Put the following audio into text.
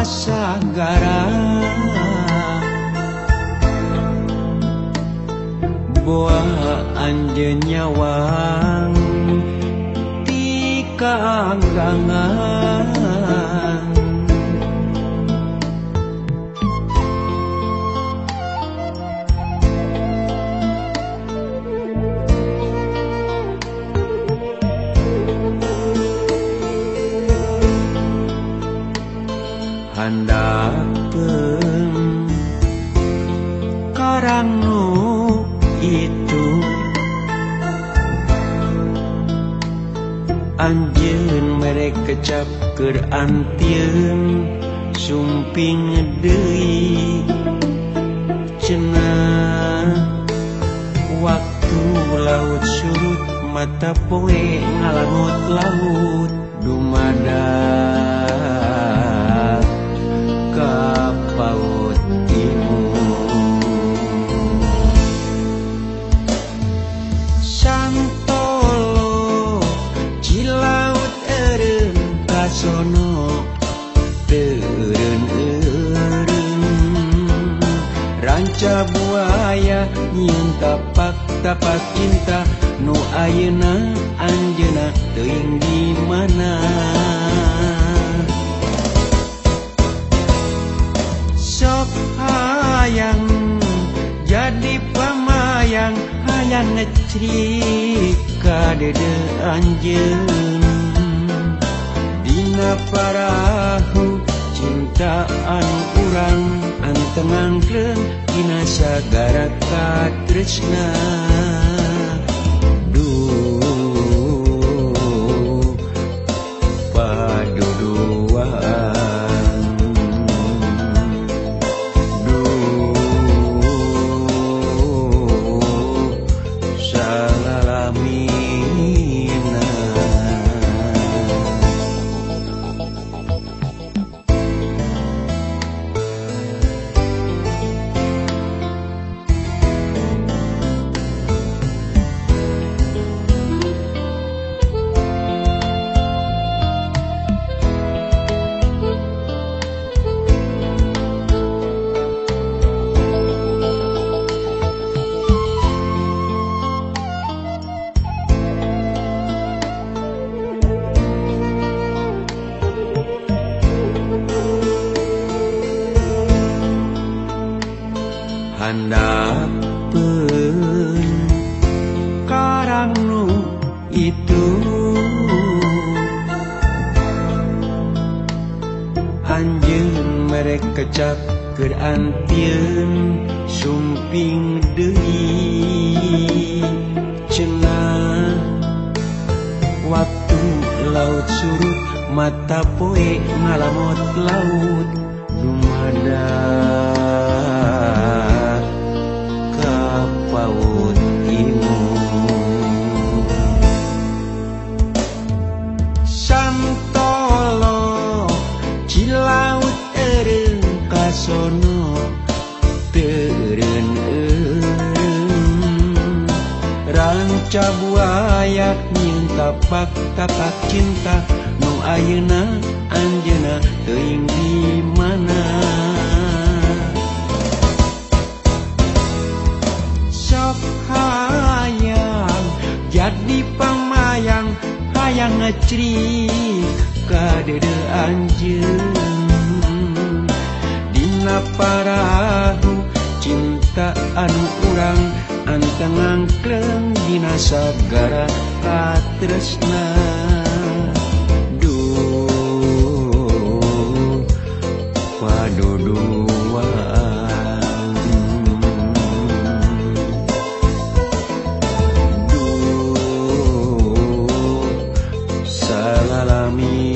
sagara boa anjeun nyawang ti kaanggangan handapkeun karang nu itu anjeun mere kecap keur antieun sumping deui cenah waktu laut surut mata poe ngalangut laut dumadak ka paut imut santolo cilaut eureun kasono teureun-eureun ranca buaya nyieun tapak-tapak cinta nu ayeuna anjeunna teuing di mana sok hayang jadi pamayang hayang ngecrik ka dede anjeun dina parahu cintaan urang anteng angkeun dina sagara katresna duh paduduan duh salalamina handapkeun karang nu itu anjeun mere kecap keur antieun sumping deui cenah waktu laut surut mata poe ngalamot laut dumadak ka paut imut santolo cilaut eureun kasono teureun-eureun ranca buaya nyieun tapak-tapak cinta nu ayeuna anjeunna teuing di mana sok hayang jadi pamayang hayang ngecrik ka dede anjeun dina parahu cintaan urang anteng angkeun dina sagara katresna duh paduduan duh salalami